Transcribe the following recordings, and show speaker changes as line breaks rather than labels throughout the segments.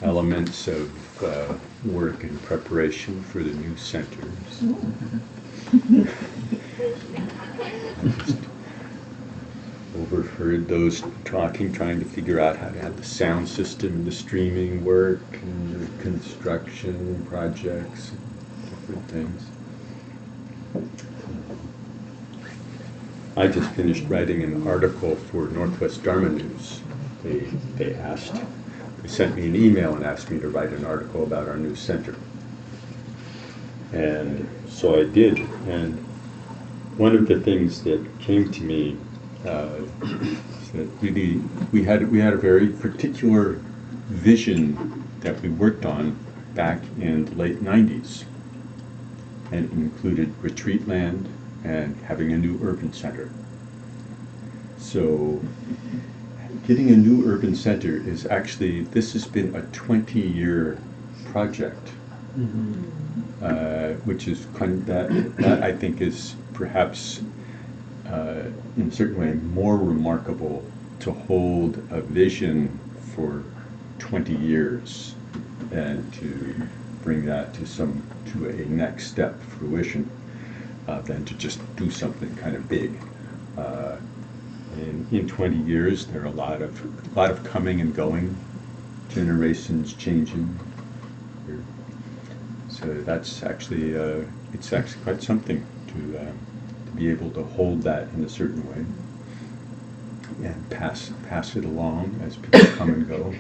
elements of work and preparation for the new centers. I just overheard those talking, trying to figure out how to have the sound system, the streaming work, and the construction projects, different things. I just finished writing an article for Northwest Dharma News. They sent me an email and asked me to write an article about our new center. And so I did. And one of the things that came to me is that really we had a very particular vision that we worked on back in the late 90s. And it included retreat land and having a new urban center. So getting a new urban center is actually, this has been a 20-year project, which is kind of, that I think is perhaps in a certain way more remarkable to hold a vision for 20 years and to bring that to a next step fruition. Than to just do something kind of big. And in 20 years, there are a lot of coming and going, generations changing. So that's actually it's actually quite something to be able to hold that in a certain way and pass it along as people come and go.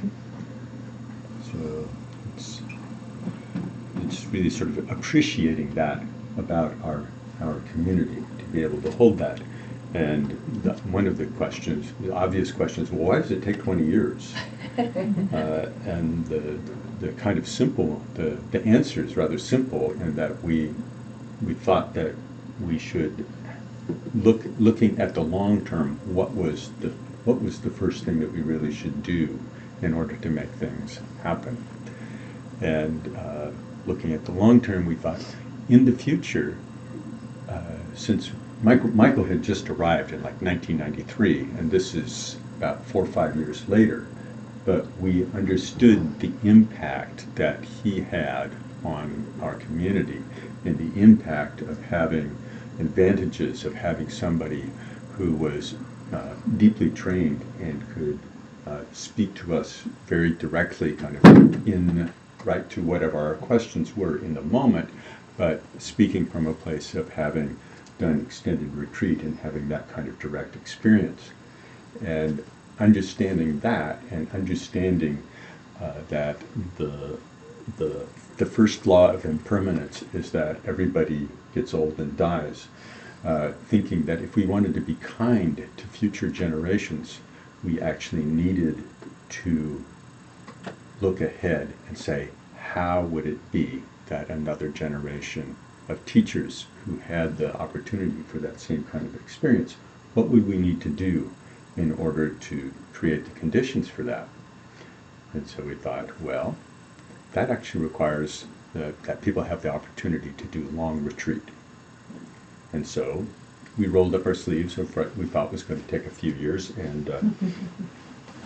So it's really sort of appreciating that about our community, to be able to hold that. And one of the questions, the obvious question is, well, why does it take 20 years? And the kind of simple, the answer is rather simple in that we thought that we should looking at the long term, what was the first thing that we really should do in order to make things happen? And looking at the long term, we thought, in the future, since Michael had just arrived in like 1993, and this is about 4 or 5 years later, but we understood the impact that he had on our community and the impact of having advantages of having somebody who was deeply trained and could speak to us very directly, kind of right to whatever our questions were in the moment, but speaking from a place of having done extended retreat and having that kind of direct experience. And understanding that, and understanding that the first law of impermanence is that everybody gets old and dies, thinking that if we wanted to be kind to future generations, we actually needed to look ahead and say, how would it be that another generation of teachers who had the opportunity for that same kind of experience, what would we need to do in order to create the conditions for that? And so we thought, well, that actually requires that people have the opportunity to do long retreat. And so we rolled up our sleeves of what we thought was going to take a few years, and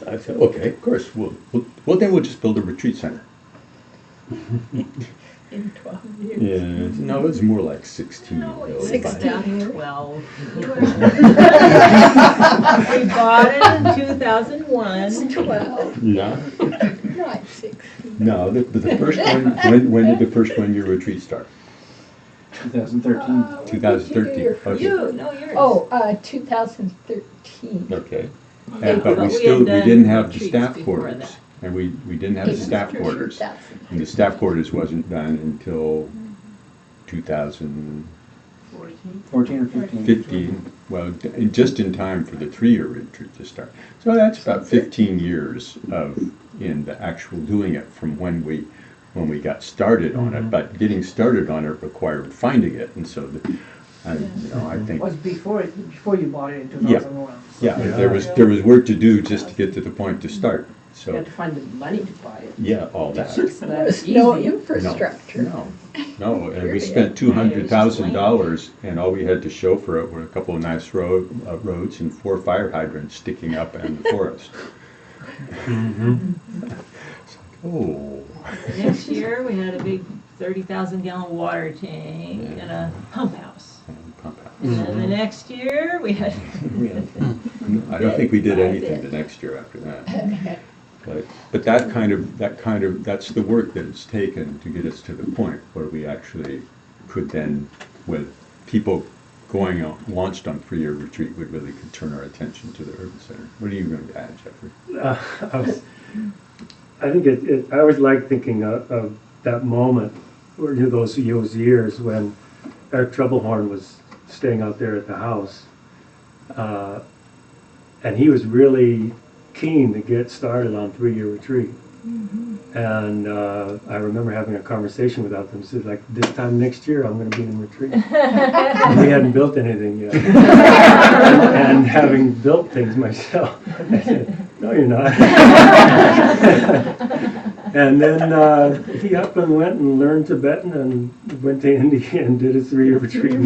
I said, okay, of course, then we'll just build a retreat center.
In 12 years.
Yeah, no, it was more like 16.
No,
really,
16. 12. We bought it in 2001.
It's 12,
No,
not 16.
no. The first one. When did the first 1 year retreat start?
2013.
2013. Okay.
Yours.
2013.
Okay.
Yeah,
But we
had
didn't
done
have the
retreats
staff
before
quarters.
that.
And we didn't have the staff quarters. And the staff quarters wasn't done until 2015,
14 or 15.
well, just in time for the 3-year retreat to start. So that's about 15 years in the actual doing it from when we got started on it. But getting started on it required finding it, and so I think
It was before you bought it in 2001.
yeah, there was work to do just to get to the point to start.
You had
So
to find the money to buy it.
yeah, all that.
It's not
There was no
easy.
infrastructure.
No, and we spent $200,000, and all we had to show for it were a couple of nice roads and 4 fire hydrants sticking up in the forest. So, Oh.
Next year, we had a big 30,000 gallon water tank and a pump house.
And pump house.
And then the next year, we had.
I don't think we did anything the next year after that. But that's the work that it's taken to get us to the point where we actually could then, with people going out, launched on 3-year retreat, we really could turn our attention to the urban center. What are you going to add, Jeffrey?
I think I always like thinking of that moment, or those years when Eric Troublehorn was staying out there at the house, and he was really keen to get started on 3-year retreat. And I remember having a conversation with them. Said, like, this time next year, I'm going to be in retreat. And we hadn't built anything yet. and having built things myself, I said, no, you're not. And then he up and went and learned Tibetan and went to India and did a 3-year retreat.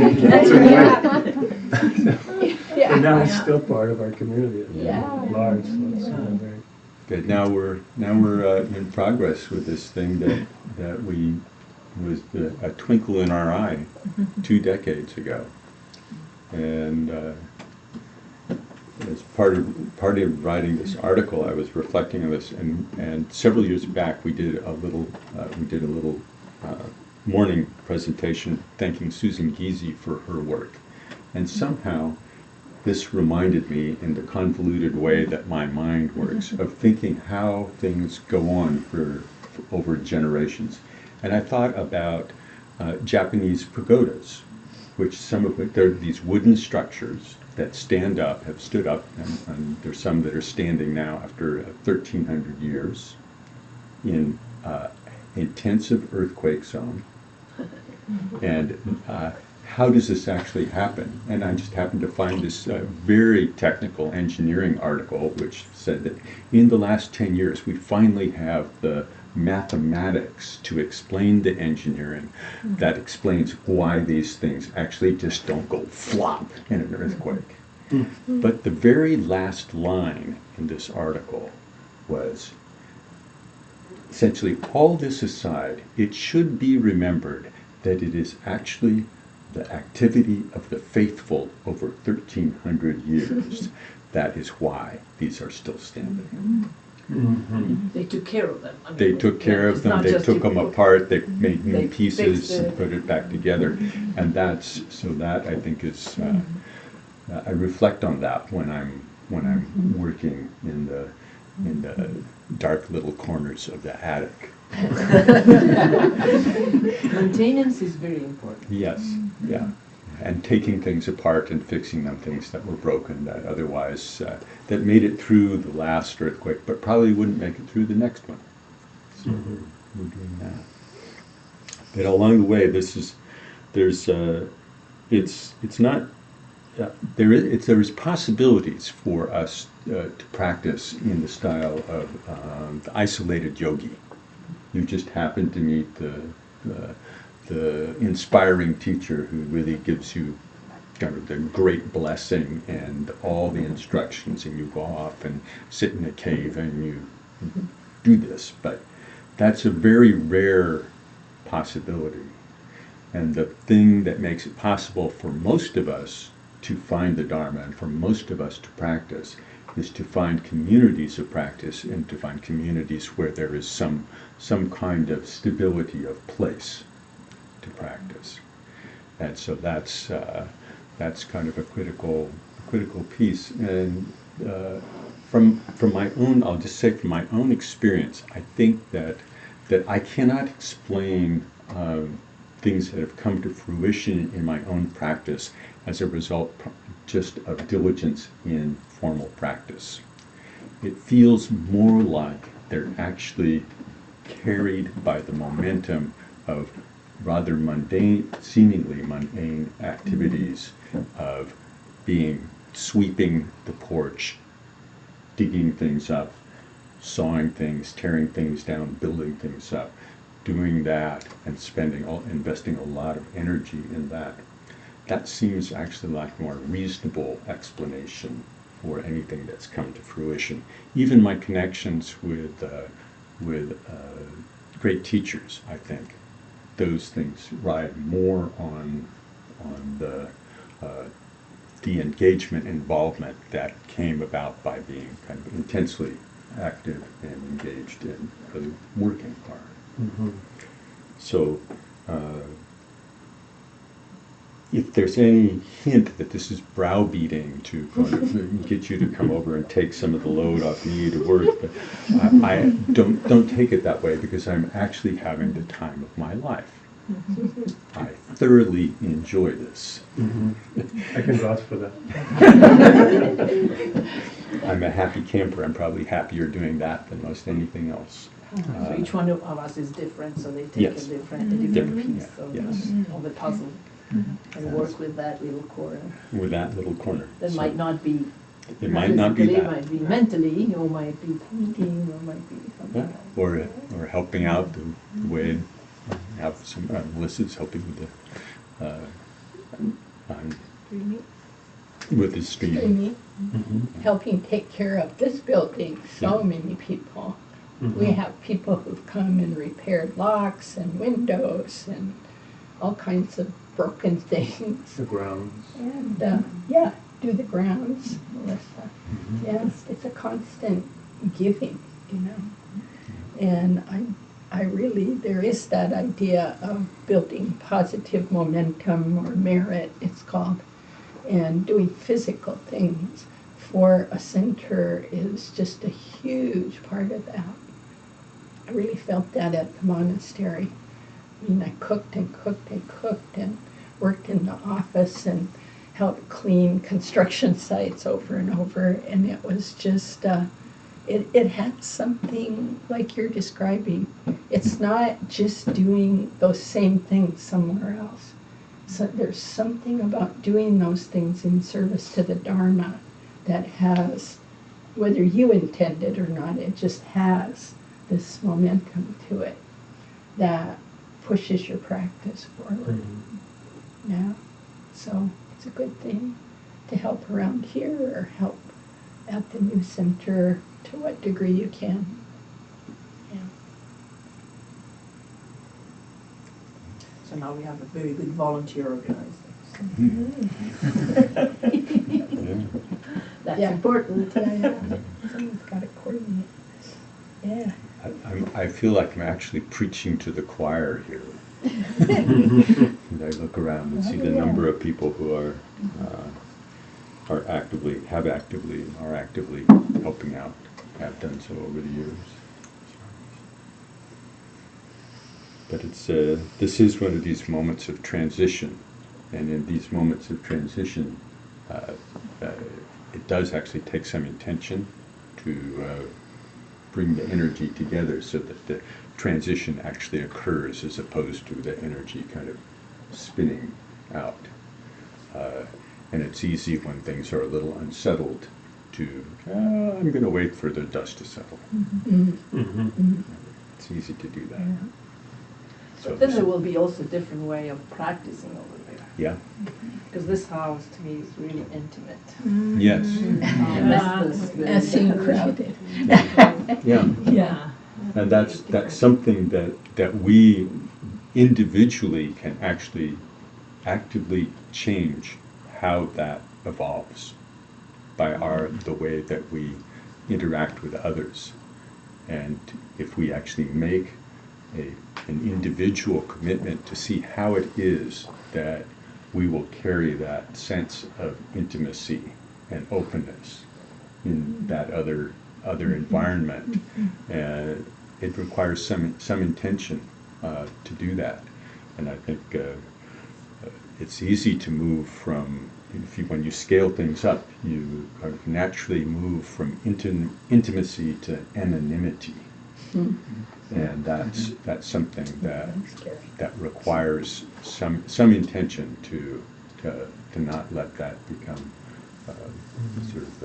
Yeah.
And now he's still part of our community at
Yeah.
large. So it's very
Good. Now we're in progress with this thing that was a twinkle in our eye 2 decades ago, and as part of writing this article, I was reflecting on this, and several years back we did a little morning presentation thanking Susan Giese for her work, and somehow this reminded me, in the convoluted way that my mind works, of thinking how things go on for over generations. And I thought about Japanese pagodas, which some of it, they're these wooden structures that stand up, have stood up, and there's some that are standing now after 1,300 years in intensive earthquake zone. And how does this actually happen? And I just happened to find this very technical engineering article which said that in the last 10 years we finally have the mathematics to explain the engineering that explains why these things actually just don't go flop in an earthquake. But the very last line in this article was, essentially, all this aside, it should be remembered that it is actually the activity of the faithful over 1,300 years. That is why these are still standing.
They took care of them. I mean,
They took care of
it's
them,
not
they
just
took
you
them
put-
apart, they made new
they
pieces
fixed
and
it.
put it back together. And that I think is, I reflect on that when I'm working in the dark little corners of the attic.
Maintenance is very important.
Yes, yeah. And taking things apart and fixing them, things that were broken that otherwise, that made it through the last earthquake, but probably wouldn't make it through the next one. So we're doing that. But along the way, there's possibilities for us to practice in the style of the isolated yogi. You just happen to meet the inspiring teacher who really gives you kind of the great blessing and all the instructions, and you go off and sit in a cave and you do this. But that's a very rare possibility. And the thing that makes it possible for most of us to find the Dharma and for most of us to practice is to find communities of practice and to find communities where there is some kind of stability of place to practice. And so that's kind of a critical piece. And from my own, I'll just say from my own experience, I think that I cannot explain things that have come to fruition in my own practice as a result just of diligence in formal practice. It feels more like they're actually carried by the momentum of rather mundane, seemingly mundane activities of sweeping the porch, digging things up, sawing things, tearing things down, building things up, doing that and investing a lot of energy in that. That seems actually like a more reasonable explanation for anything that's come to fruition. Even my connections with great teachers, I think, those things ride more on the engagement, involvement that came about by being kind of intensely active and engaged in really working hard.
Mm-hmm.
So, if there's any hint that this is browbeating to kind of get you to come over and take some of the load off you to work, but I don't take it that way, because I'm actually having the time of my life. I thoroughly enjoy this.
Mm-hmm. I can vouch for that.
I'm a happy camper. I'm probably happier doing that than most anything else.
So each one of us is different, so they take
Yes.
a different
Different,
piece of,
yes.
of the puzzle and work with that little corner.
With that little corner.
That
So
might not be
it might not be
physically,
that.
might be mentally, or might be painting, or might be something
Yeah.
else.
Or helping out the way have some Melissa's helping with the with the stream.
Streaming,
Mm-hmm.
helping take care of this building, so
Yeah.
many people.
Mm-hmm.
We have people who've come and repaired locks and windows and all kinds of broken things.
The grounds.
And, yeah, do the grounds, Melissa.
Mm-hmm.
Yes, it's a constant giving, you know. And I really, there is that idea of building positive momentum, or merit, it's called, and doing physical things for a center is just a huge part of that. I really felt that at the monastery. I mean, I cooked and cooked and cooked and worked in the office and helped clean construction sites over and over, and it was just, it had something like you're describing. It's not just doing those same things somewhere else. So there's something about doing those things in service to the Dharma that has, whether you intend it or not, it just has this momentum to it that pushes your practice forward.
Mm-hmm.
Yeah, so it's a good thing to help around here or help at the new center to what degree you can. Yeah.
So now we have a very good volunteer organizer.
Yeah.
That's
Yeah.
important.
Yeah. Someone's got to coordinate. Yeah.
I feel like I'm actually preaching to the choir here. And I look around and see the number of people who are actively, are actively helping out, have done so over the years. But it's this is one of these moments of transition, and in these moments of transition, it does actually take some intention to bring the energy together so that the transition actually occurs, as opposed to the energy kind of spinning out. And it's easy when things are a little unsettled to, I'm going to wait for the dust to settle.
Mm-hmm.
It's easy to do that. So
But then there will be also a different way of practicing over there.
yeah,
Because this house, to me, is really intimate.
yes,
Messy and crowded.
yeah.
Yeah.
And that's something that we individually can actually actively change how that evolves by the way that we interact with others. And if we actually make an individual commitment to see how it is that we will carry that sense of intimacy and openness in that other environment, it requires some intention to do that. And I think it's easy to move from, when you scale things up, you kind of naturally move from intimacy to anonymity. And that's something that requires some intention to not let that become sort of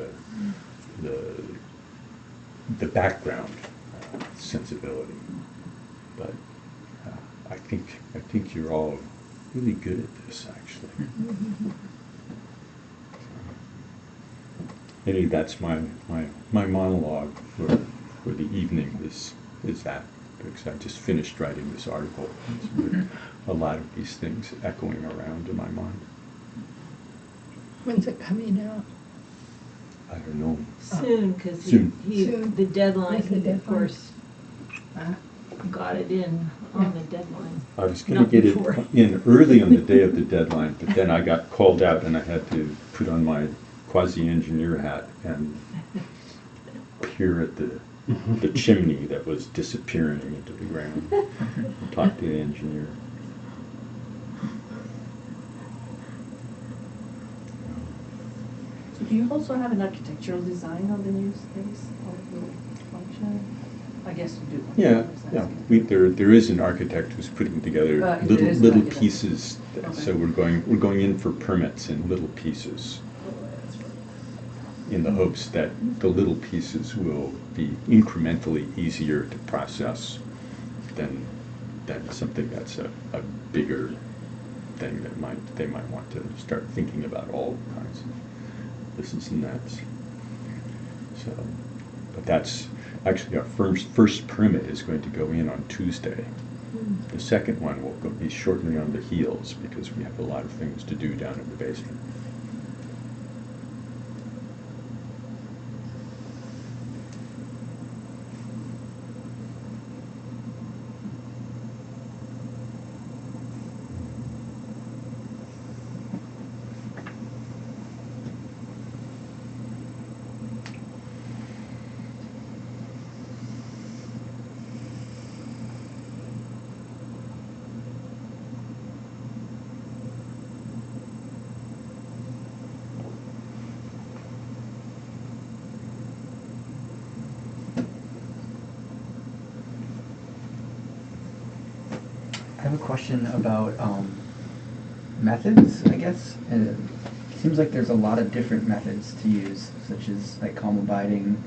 the background sensibility. But I think you're all really good at this, actually. Anyway, that's my monologue for the evening. This is that, because I just finished writing this article. There's a lot of these things echoing around in my mind.
When's it coming out?
I don't know.
Soon, because
Soon.
Soon.
the deadline,
What's the
he, of
deadline?
course, got it in on the deadline.
I was going
Not
to get
before.
it in early on the day of the deadline, but then I got called out and I had to put on my quasi-engineer hat and peer at the chimney that was disappearing into the ground and talk to the engineer.
So do you also have an architectural design of the new space or the function? I guess you do.
Yeah,
I was
yeah.
asking.
There is an architect who's putting together
There
little
is an
little
architect.
pieces.
Okay.
So we're going in for permits in little pieces, in the hopes that the little pieces will be incrementally easier to process than something that's a bigger thing that they might want to start thinking about all kinds of this and that. So, but that's actually our first permit is going to go in on Tuesday. The second one will be shortly on the heels because we have a lot of things to do down in the basement.
I have a question about methods, I guess. It seems like there's a lot of different methods to use, such as like calm abiding,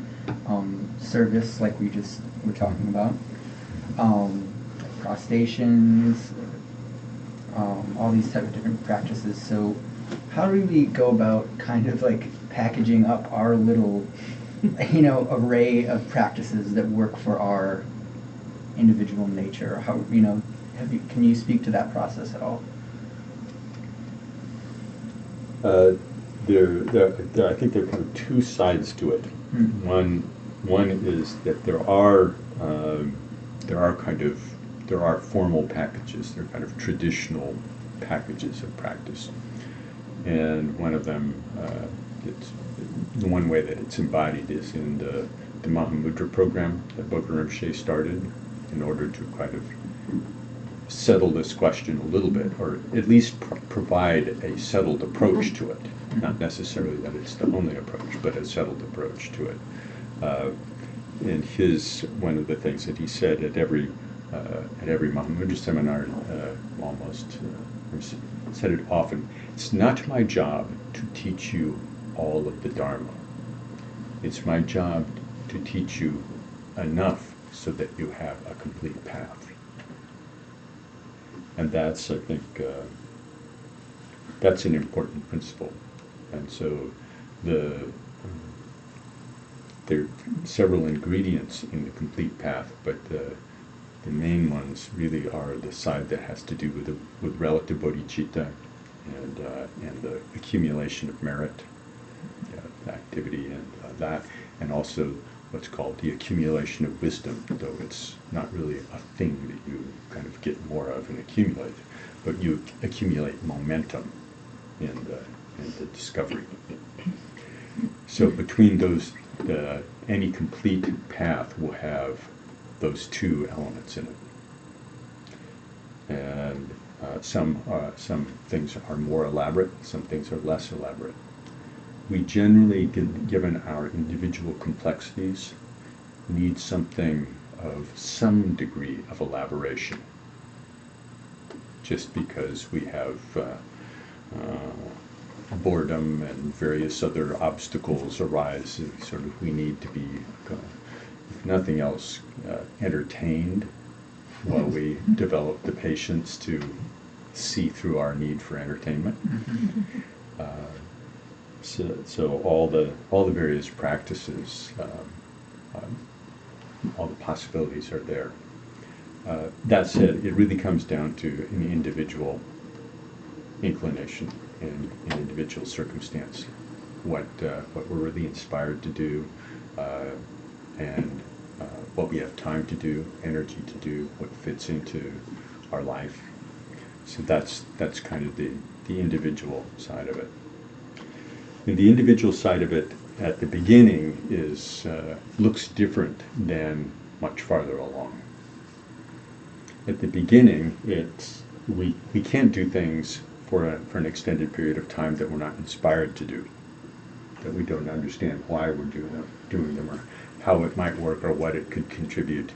service, like we just were talking about, cross-stations, all these type of different practices. So how do we go about kind of like packaging up our little, array of practices that work for our individual nature? How, can you speak to that process at all?
I think there are kind of two sides to it. One is that there are formal packages. They're kind of traditional packages of practice, and one of them, it's the one way that it's embodied is in the Mahamudra program that Bokar Rinpoche started in order to kind of settle this question a little bit, or at least provide a settled approach to it. Not necessarily that it's the only approach, but a settled approach to it. And one of the things that he said at every Mahamudra seminar, said it often, it's not my job to teach you all of the Dharma. It's my job to teach you enough so that you have a complete path. And that's, I think, that's an important principle. And so there are several ingredients in the complete path, but the main ones really are the side that has to do with relative bodhicitta and the accumulation of merit, activity, and that, and also what's called the accumulation of wisdom, though it's not really a thing that you kind of get more of and accumulate, but you accumulate momentum in the discovery. So between those, any complete path will have those two elements in it. And some things are more elaborate, some things are less elaborate. We generally, given our individual complexities, need something of some degree of elaboration. Just because we have boredom and various other obstacles arise, sort of we need to be, if nothing else, entertained while we develop the patience to see through our need for entertainment. So all the various practices all the possibilities are there. That said, it really comes down to an individual inclination and an individual circumstance, what we're really inspired to do, and what we have time to do, energy to do, what fits into our life. So that's kind of the individual side of it. And the individual side of it at the beginning is looks different than much farther along. At the beginning, it's we can't do things for an extended period of time that we're not inspired to do, that we don't understand why we're doing them or how it might work or what it could contribute.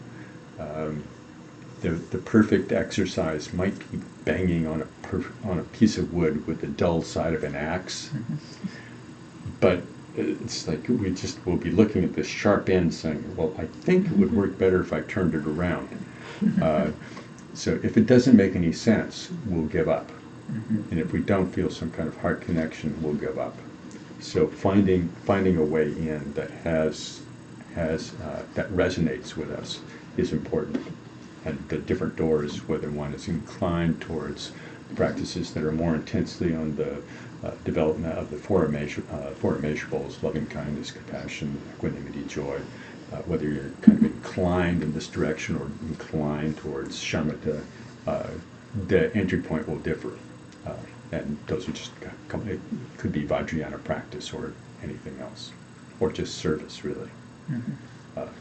The perfect exercise might be banging on a piece of wood with the dull side of an axe, but it's like we'll be looking at this sharp end saying, well, I think it would work better if I turned it around. So if it doesn't make any sense, we'll give up. And if we don't feel some kind of heart connection, we'll give up. So finding a way in that that resonates with us is important. And the different doors, whether one is inclined towards practices that are more intensely on the development of the four immeasurables, loving kindness, compassion, equanimity, joy, whether you're kind of inclined in this direction or inclined towards shamatha, the entry point will differ. And those are just, it could be Vajrayana practice or anything else, or just service, really.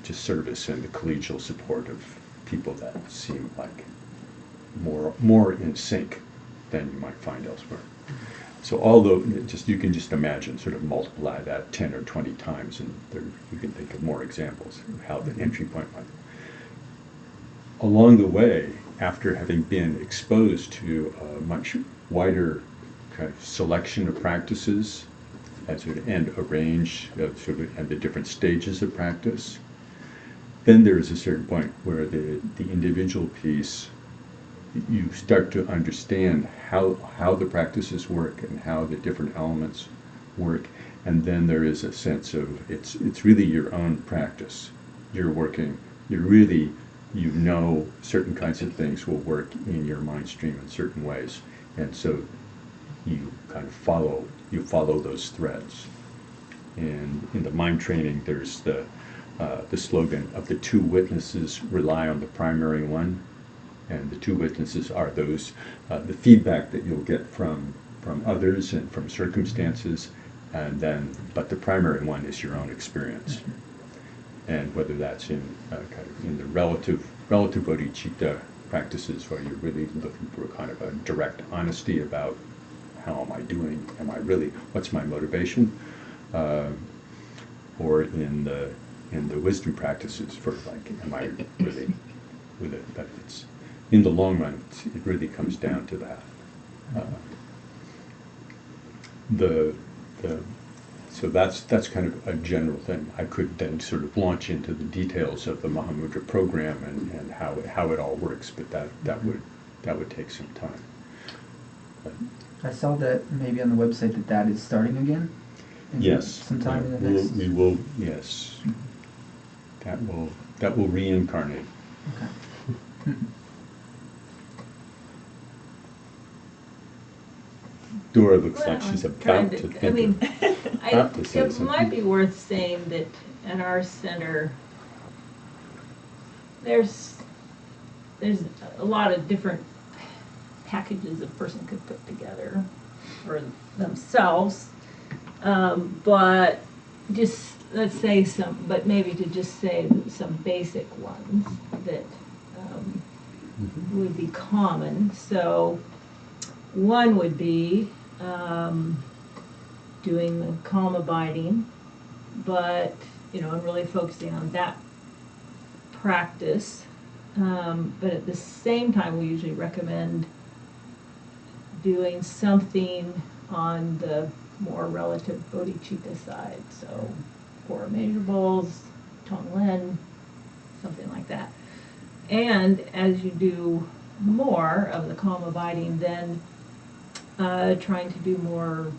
Just service and the collegial support of people that seem like more in sync than you might find elsewhere. So although you can just imagine, sort of multiply that 10 or 20 times, and you can think of more examples of how the entry point might. Along the way, after having been exposed to a much wider kind of selection of practices, and a range of and the different stages of practice, then there is a certain point where the individual piece, you start to understand how the practices work and how the different elements work, and then there is a sense of it's really your own practice. You know certain kinds of things will work in your mind stream in certain ways, and so you kind of follow those threads. And in the mind training, there's the slogan of the two witnesses rely on the primary one, and the two witnesses are those the feedback that you'll get from others and from circumstances, but the primary one is your own experience. And whether that's in kind of in the relative bodhicitta practices, where you're really looking for kind of a direct honesty about how am I doing, what's my motivation, or in the wisdom practices for like, am I really with it? But it's in the long run, it really comes down to that. So that's kind of a general thing. I could then sort of launch into the details of the Mahamudra program and how it all works, but that would take some time. But
I saw that maybe on the website that is starting again.
yes,
Sometime in the next.
we will. Yes, that will reincarnate.
Okay.
Dora looks
Well,
like she's
I'm trying
about to
I
think
mean,
about to say
it
something.
might be worth saying that at our center, there's a lot of different packages a person could put together for themselves, but just maybe to just say some basic ones that would be common. So one would be doing the calm abiding, but and really focusing on that practice. But at the same time, we usually recommend doing something on the more relative bodhicitta side. So, four immeasurables, Tonglen, something like that. And as you do more of the calm abiding, then trying to do more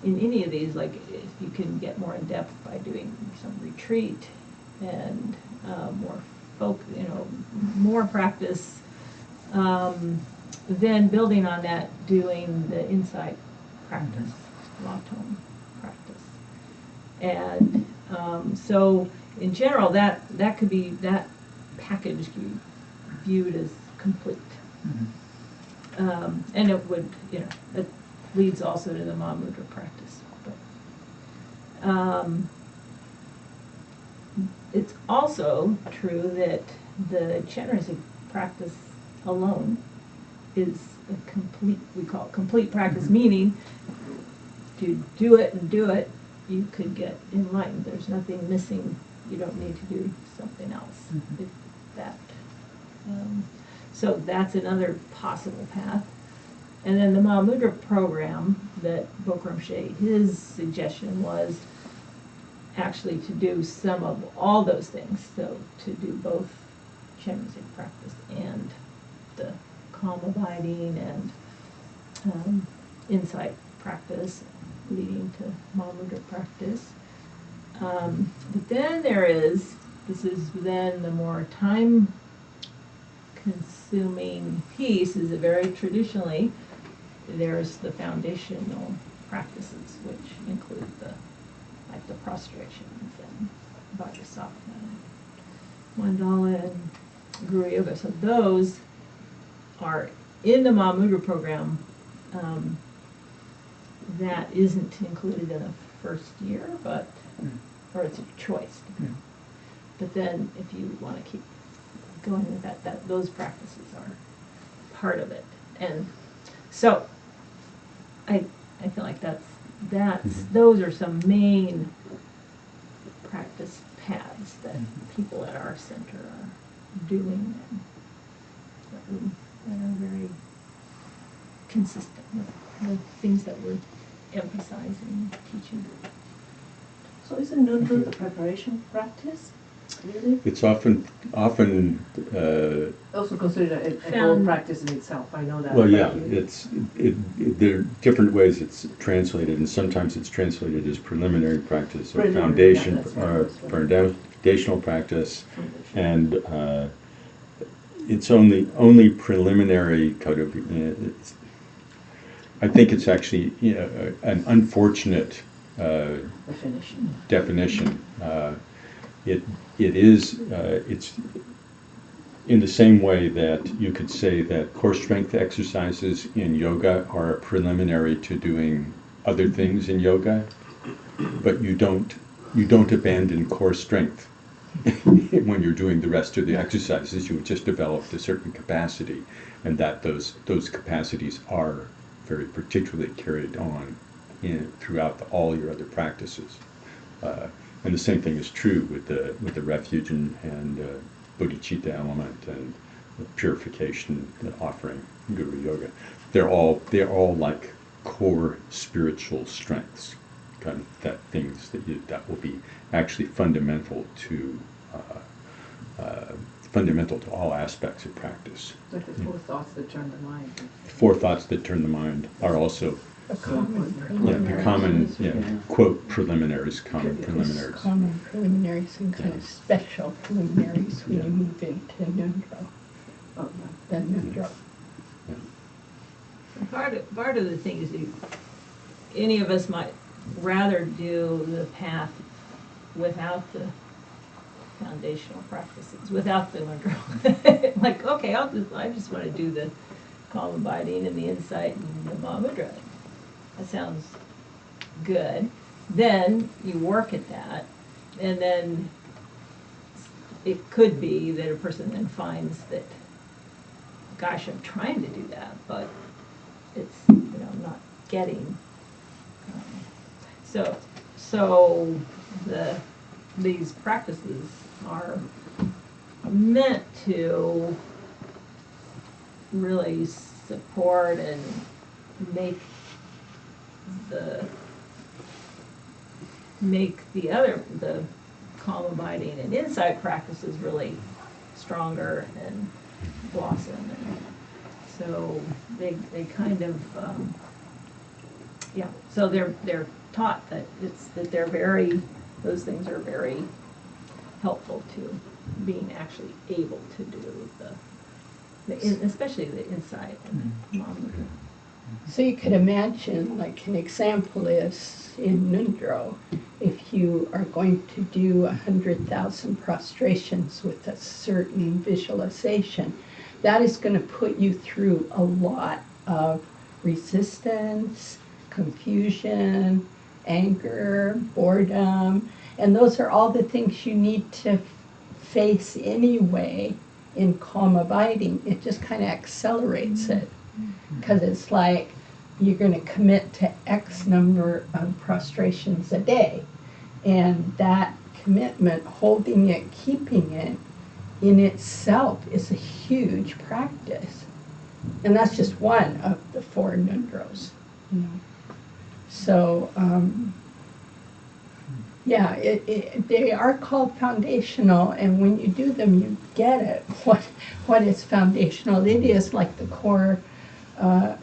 in any of these, like if you can get more in depth by doing some retreat and more more practice, then building on that, doing the insight practice, law tone practice. And so in general, that could be, that package could be viewed as complete. And it would, it leads also to the Mahamudra practice. But, it's also true that the Chenrezig practice alone is a complete, we call it complete practice, meaning to do it and do it, you could get enlightened. There's nothing missing. You don't need to do something else. If that. So that's another possible path. And then the Mahamudra program that Bokram Shea, his suggestion was actually to do some of all those things. So to do both Chenrezig practice and the calm abiding and insight practice leading to Mahamudra practice. But then this is then the more time consuming piece, is that very traditionally there's the foundational practices, which include like the prostrations and Vajrasattva, Mandala, and Guru Yoga. So those are in the Mahamudra program. That isn't included in the first year, or it's a choice. But then if you want to keep going with that those practices are part of it. And so I feel like that's those are some main practice paths that people at our center are doing and that are very consistent with the things that we're emphasizing, teaching.
So is Nundra the preparation practice, really?
It's often
Also considered a whole
Found-
practice in itself, I know that.
well, yeah.
but
There are different ways it's translated, and sometimes it's translated as preliminary practice or
Preliminary, yeah,
foundation
that's right,
or
that's right.
foundational practice,
Foundation.
and it's only preliminary kind of. I think it's actually an unfortunate definition. It's in the same way that you could say that core strength exercises in yoga are a preliminary to doing other things in yoga, but you don't abandon core strength when you're doing the rest of the exercises. You've just developed a certain capacity, and that those capacities are very particularly carried on throughout all your other practices. And the same thing is true with the refuge and bodhicitta element and the purification offering Guru Yoga. They're all like core spiritual strengths, kind of things that will be actually fundamental to all aspects of practice.
Like the 4 thoughts that turn the mind.
4 thoughts that turn the mind are also
The common
the common quote preliminaries, common preliminaries.
Common preliminaries and kind of special preliminaries when you move into Nundra.
Oh,
The Nundra.
Part of the thing is any of us might rather do the path without the foundational practices, without the mudra. Like, okay, I just want to do the calm abiding and the insight and the Mahamudra. That sounds good. Then you work at that, and then it could be that a person then finds that, gosh, I'm trying to do that, but it's, not getting. So these practices are meant to really support and make the calm abiding and insight practices really stronger and blossom. And so they kind of so they're taught that those things are very helpful to being actually able to do especially the inside. Mom,
So you could imagine, like an example is in Nundro, if you are going to do 100,000 prostrations with a certain visualization, that is going to put you through a lot of resistance, confusion, anger, boredom, and those are all the things you need to face anyway in calm abiding. It just kind of accelerates it, because it's like you're going to commit to X number of prostrations a day, and that commitment, holding it, keeping it, in itself is a huge practice. And that's just one of the 4 Nundros, you know. So, yeah, they are called foundational, and when you do them, you get it, what is foundational. It is like the core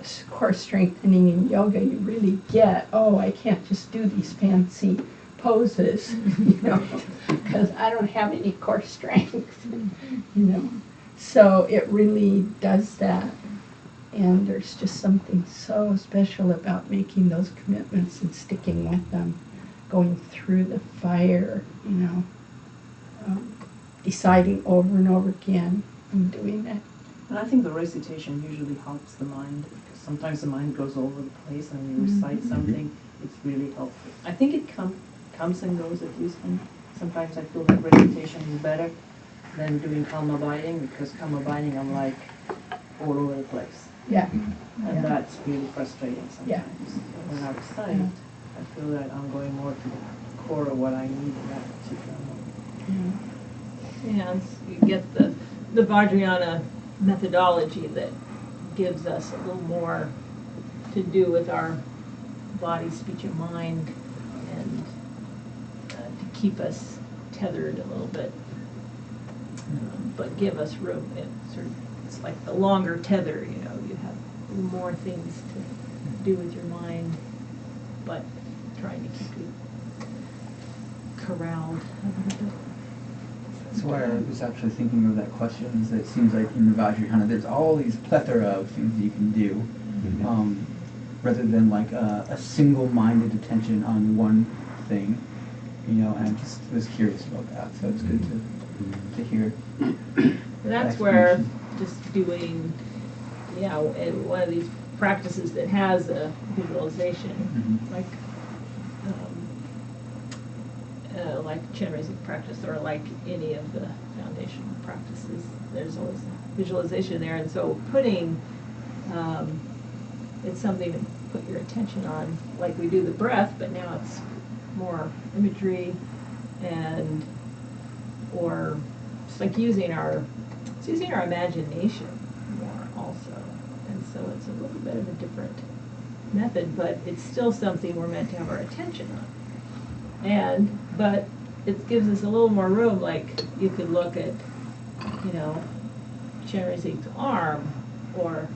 strengthening in yoga. You really get, oh, I can't just do these fancy poses, you know, because I don't have any core strength, you know. So it really does that. And there's just something so special about making those commitments and sticking with them, going through the fire, you know, deciding over and over again and doing it.
And I think the recitation usually helps the mind, because sometimes the mind goes all over the place, and you recite something, it's really helpful. I think it comes and goes, at least, and sometimes I feel that recitation is better than doing calm abiding, because calm abiding I'm like all over the place.
Yeah.
And
Yeah.
that's really frustrating
Yeah.
sometimes. But when I recite, I feel that I'm going more to the core of what I need in that particular moment.
and you get the Vajrayana methodology that gives us a little more to do with our body, speech, and mind, and to keep us tethered a little bit, but give us room. It's like the longer tether, you know, you have more things to do with your mind, but trying to keep you corralled a little bit.
That's why I was actually thinking of that question, is that it seems like in the Vajrayana there's all these plethora of things you can do, rather than like a single-minded attention on one thing, you know, and I just was curious about that, so it's good to hear.
That's where just doing, you know, one of these practices that has a visualization, like chin raising practice, or like any of the foundational practices, there's always visualization there, and so putting, it's something to put your attention on, like we do the breath, but now it's more imagery, and, or it's like using our imagination more also, and so it's a little bit of a different method, but it's still something we're meant to have our attention on. But it gives us a little more room, like you could look at, you know, Cherizik's arm, or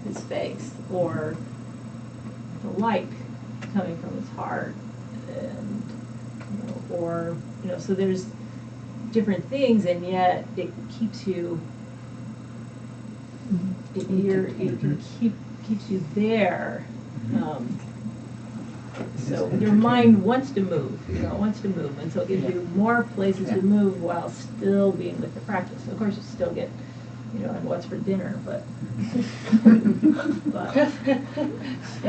his face, or the light coming from his heart, and, you know, or, you know, so there's different things, and yet it keeps you, keeps you there. So your mind wants to move, you know, and so it gives you more places to move while still being with the practice. Of course, you still get, you know, and what's for dinner, but, you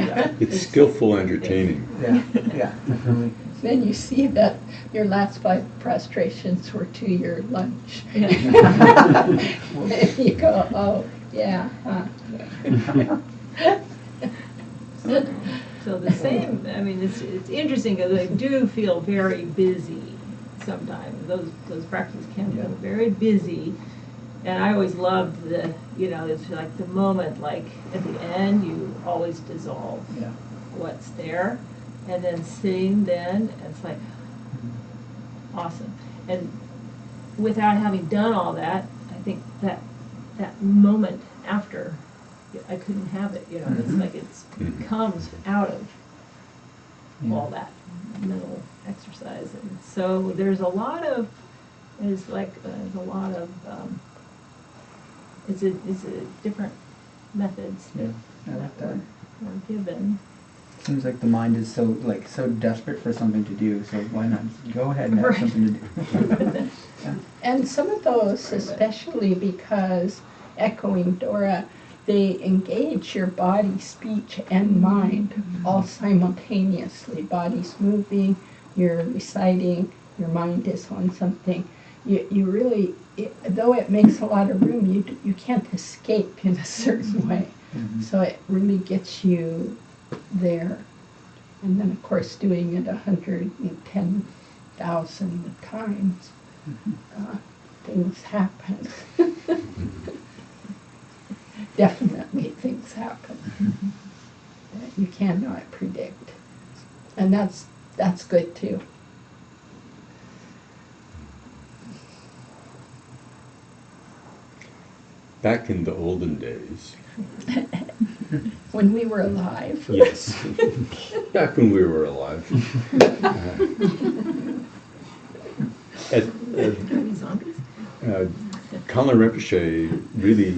know,
It's skillful entertaining.
Yeah, definitely.
Then you see that your last 5 prostrations were to your lunch.
Yeah.
And you go, oh, yeah,
So the same, I mean, it's interesting, because I do feel very busy sometimes. Those practices can feel very busy. And I always loved the, you know, it's like the moment, like at the end, you always dissolve what's there. And then sitting then, it's like, awesome. And without having done all that, I think that moment after, I couldn't have it, you know, it's like it comes out of all that mental exercise. And so there's a lot of It's like, there's a lot of, it's a different methods
Yeah,
that
I like that.
were given.
Seems like the mind is so desperate for something to do, so why not just go ahead and have
Right.
something to do? Yeah.
And some of those, especially because, echoing Dora, they engage your body, speech, and mind all simultaneously. Body's moving, you're reciting, your mind is on something. You really, though it makes a lot of room, you can't escape in a certain way.
Mhm.
So it really gets you there. And then, of course, doing it 110,000 times, things happen. Definitely things happen that you cannot predict. And that's good too.
Back in the olden days,
When we were alive.
yes, back when we were alive, at,
Are we zombies?
Colin Rinpoche really,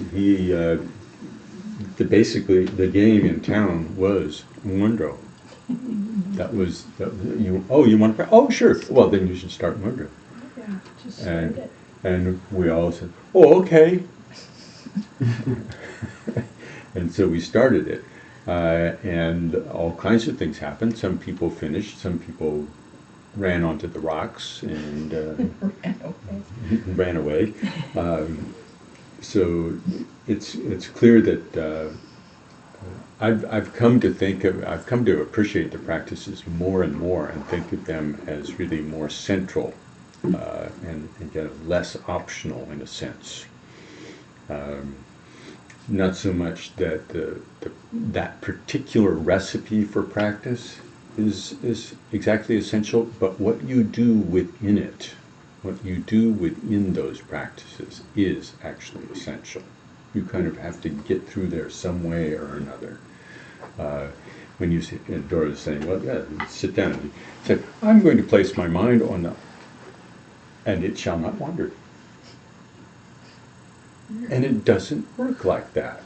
basically the game in town was Mundro. That was you. Oh, you want to? Oh, sure. Well, then you should start Mundro.
Yeah, just
And
started.
and we all said, oh, okay. And so we started it, and all kinds of things happened. Some people finished. Some people ran onto the rocks and ran away. So it's clear that I've come to appreciate the practices more and more, and think of them as really more central and kind of less optional in a sense. Not so much that that particular recipe for practice is exactly essential, but what you do within it, what you do within those practices is actually essential. You kind of have to get through there some way or another. When you sit, and Dora's saying, well, yeah, sit down and say, I'm going to place my mind on the, and it shall not wander. And it doesn't work like that.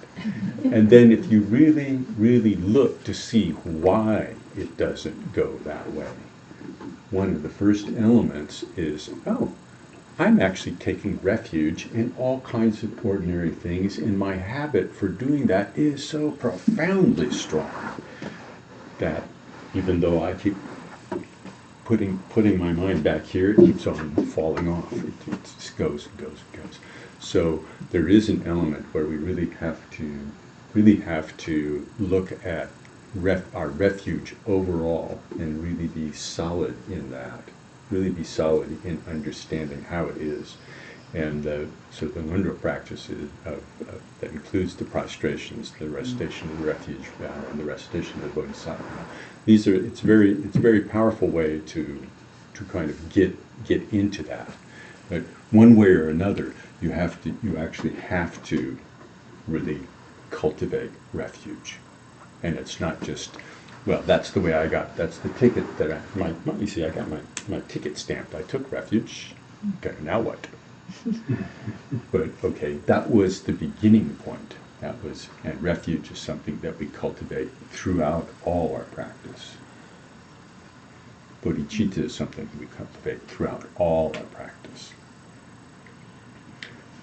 And then if you really, really look to see why it doesn't go that way, one of the first elements is, oh, I'm actually taking refuge in all kinds of ordinary things, and my habit for doing that is so profoundly strong that even though I keep putting my mind back here, it keeps on falling off. It just goes and goes and goes. So there is an element where we really have to look at our refuge overall and really be solid in that. Really be solid in understanding how it is. And so the Mundra practice that includes the prostrations, the recitation of the refuge vow, and the recitation of the bodhisattva. It's a very powerful way to kind of get into that. But one way or another, you actually have to really cultivate refuge. And it's not just, well, that's the way that's the ticket that let me see, I got my ticket stamped. I took refuge. Okay, now what? But okay, that was the beginning point. And refuge is something that we cultivate throughout all our practice. Bodhicitta is something we cultivate throughout all our practice.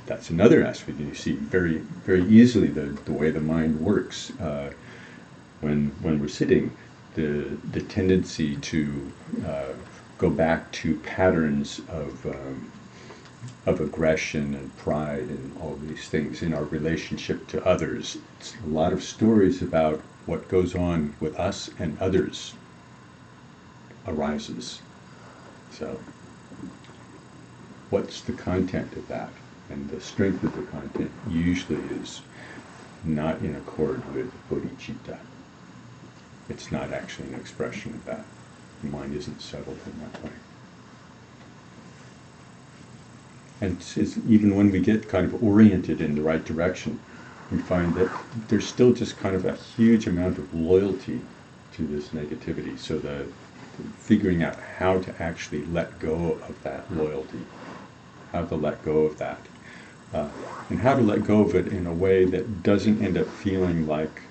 That's another aspect. You see very, very easily the way the mind works when we're sitting. The tendency to go back to patterns of aggression and pride and all these things in our relationship to others. It's a lot of stories about what goes on with us and others arises. So, what's the content of that? And the strength of the content usually is not in accord with bodhicitta. It's not actually an expression of that. The mind isn't settled in that way. And even when we get kind of oriented in the right direction, we find that there's still just kind of a huge amount of loyalty to this negativity. So the figuring out how to actually let go of that loyalty how to let go of that, and how to let go of it in a way that doesn't end up feeling like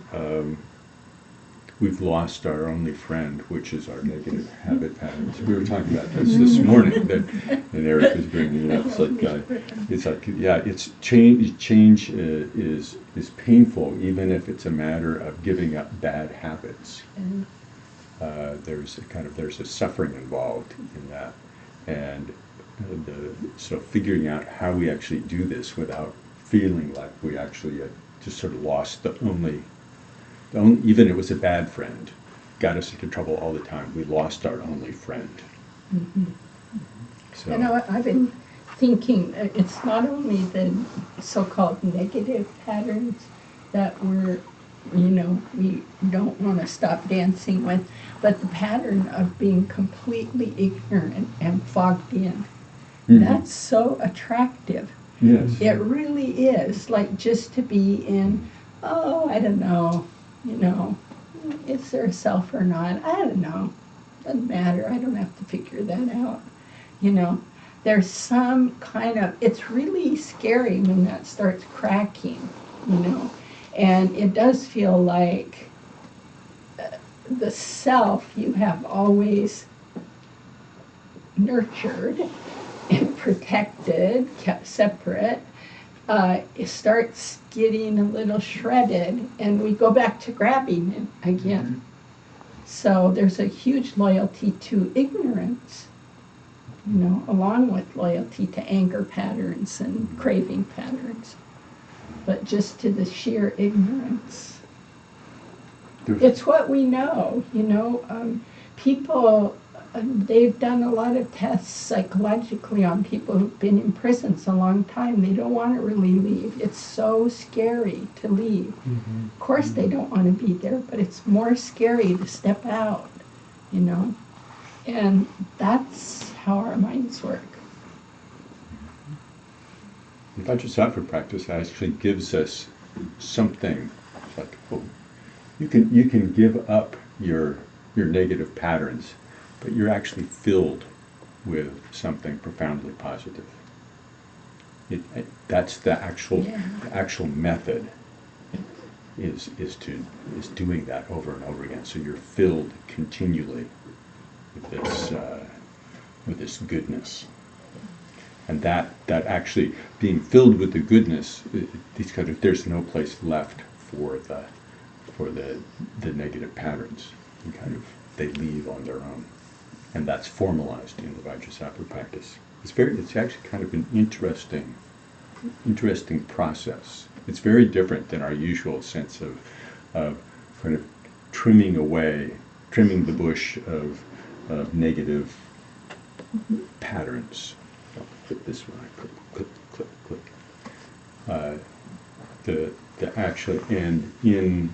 we've lost our only friend, which is our negative habit patterns. We were talking about this morning, and Eric was bringing it up. It's like, yeah, it's change. Change is painful, even if it's a matter of giving up bad habits. There's a suffering involved in that, and so figuring out how we actually do this without feeling like we actually just sort of lost the only, even it was a bad friend, got us into trouble all the time. We lost our only friend.
Mm-hmm.
So,
You know, I've been thinking it's not only the so-called negative patterns that we don't want to stop dancing with, but the pattern of being completely ignorant and fogged in.
mm-hmm.
That's so attractive.
Yes.
It really is, like just to be in, oh, I don't know, is there a self or not? I don't know. Doesn't matter. I don't have to figure that out. There's some kind of, it's really scary when that starts cracking, and it does feel like the self you have always nurtured and protected, kept separate, it starts getting a little shredded, and we go back to grabbing it again. Mm-hmm. So there's a huge loyalty to ignorance, along with loyalty to anger patterns and craving patterns, but just to the sheer ignorance. It's what we know, people. They've done a lot of tests psychologically on people who've been in prisons a long time. They don't want to really leave. It's so scary to leave. Mm-hmm. Of course they don't want to be there, but it's more scary to step out, And that's how our minds work.
The Vajrasattva practice actually gives us something. It's like, oh, you can give up your negative patterns, but you're actually filled with something profoundly positive. That's the actual method is doing that over and over again. So you're filled continually with this goodness, and that actually being filled with the goodness, there's no place left for the negative patterns. They leave on their own. And that's formalized in the Vajrasattva practice. It's actually kind of an interesting process. It's very different than our usual sense of kind of trimming the bush of negative patterns. I'll click this one, click. The actual, and in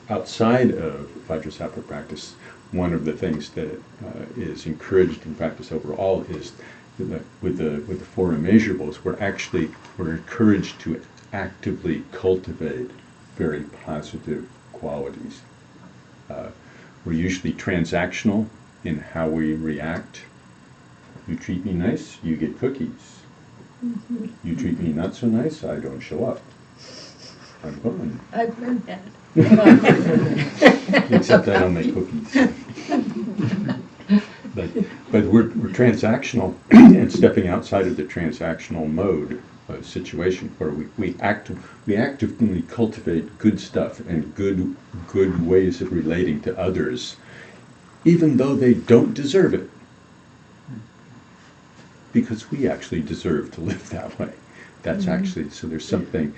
outside of Vajrasattva practice, one of the things that is encouraged in practice overall is that with the four immeasurables, we're encouraged to actively cultivate very positive qualities. We're usually transactional in how we react. You treat me nice, you get cookies. Mm-hmm. You treat me not so nice, I don't show up. I'm gone.
I've heard that.
Except I don't make cookies. But we're transactional and stepping outside of the transactional mode situation where we actively cultivate good stuff and good ways of relating to others, even though they don't deserve it, because we actually deserve to live that way. That's actually, so there's something.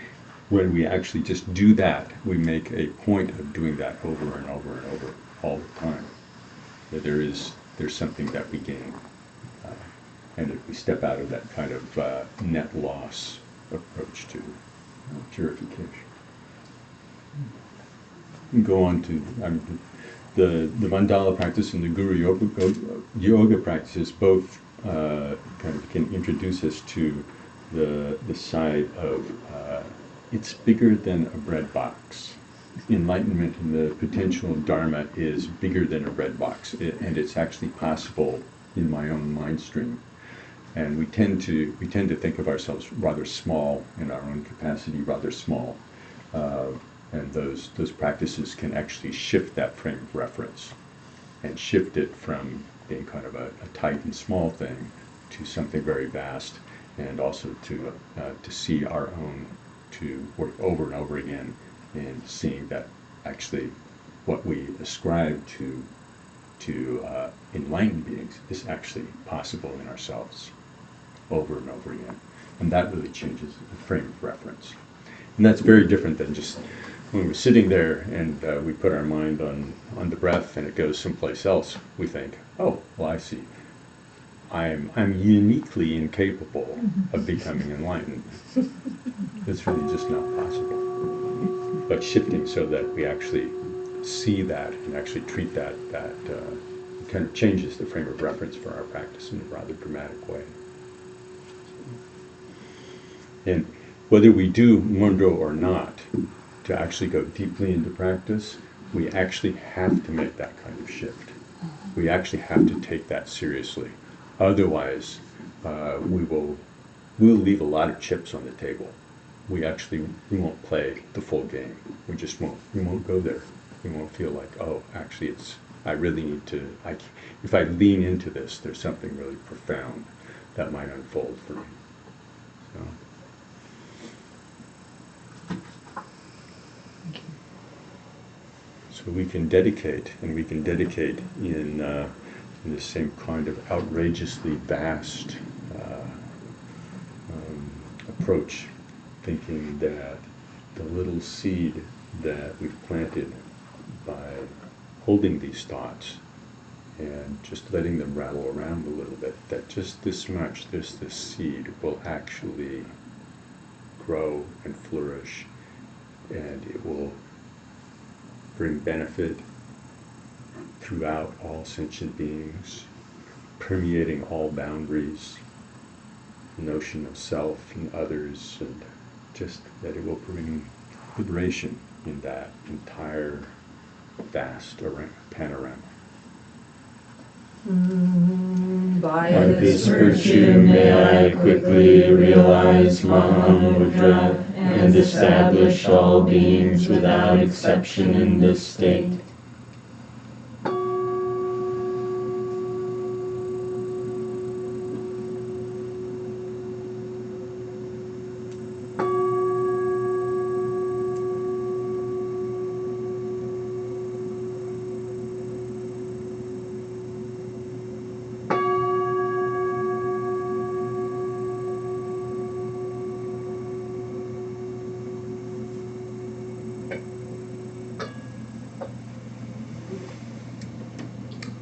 When we actually just do that, we make a point of doing that over and over and over all the time. That there's something that we gain. And if we step out of that kind of net loss approach to purification. And go on to the mandala practice and the guru yoga practices both kind of can introduce us to the side of it's bigger than a bread box. Enlightenment and the potential of Dharma is bigger than a bread box, and it's actually possible in my own mind stream. And we tend to think of ourselves rather small in our own capacity, rather small. And those practices can actually shift that frame of reference and shift it from being kind of a tight and small thing to something very vast, and also to see our own, to work over and over again in seeing that actually what we ascribe to enlightened beings is actually possible in ourselves over and over again. And that really changes the frame of reference. And that's very different than just when we're sitting there and we put our mind on the breath and it goes someplace else. We think, oh, well, I see. I'm uniquely incapable of becoming enlightened. It's really just not possible. But shifting so that we actually see that and actually treat that kind of changes the frame of reference for our practice in a rather dramatic way. And whether we do Mundo or not, to actually go deeply into practice, we actually have to make that kind of shift. We actually have to take that seriously. Otherwise, we'll leave a lot of chips on the table. We won't play the full game. We just won't. We won't go there. We won't feel like, oh, actually I really need to, if I lean into this, there's something really profound that might unfold for me. So we can dedicate, and we can dedicate in the same kind of outrageously vast approach, thinking that the little seed that we've planted by holding these thoughts and just letting them rattle around a little bit, that just this much, this seed will actually grow and flourish, and it will bring benefit throughout all sentient beings, permeating all boundaries, the notion of self and others, and just that it will bring liberation in that entire vast panorama.
By
By this virtue may I quickly realize Mahamudra and establish all beings without exception in this state.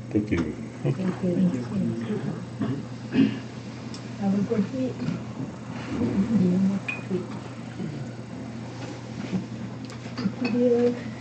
Thank you.
Thank you. Have a good week. See you next week. Video.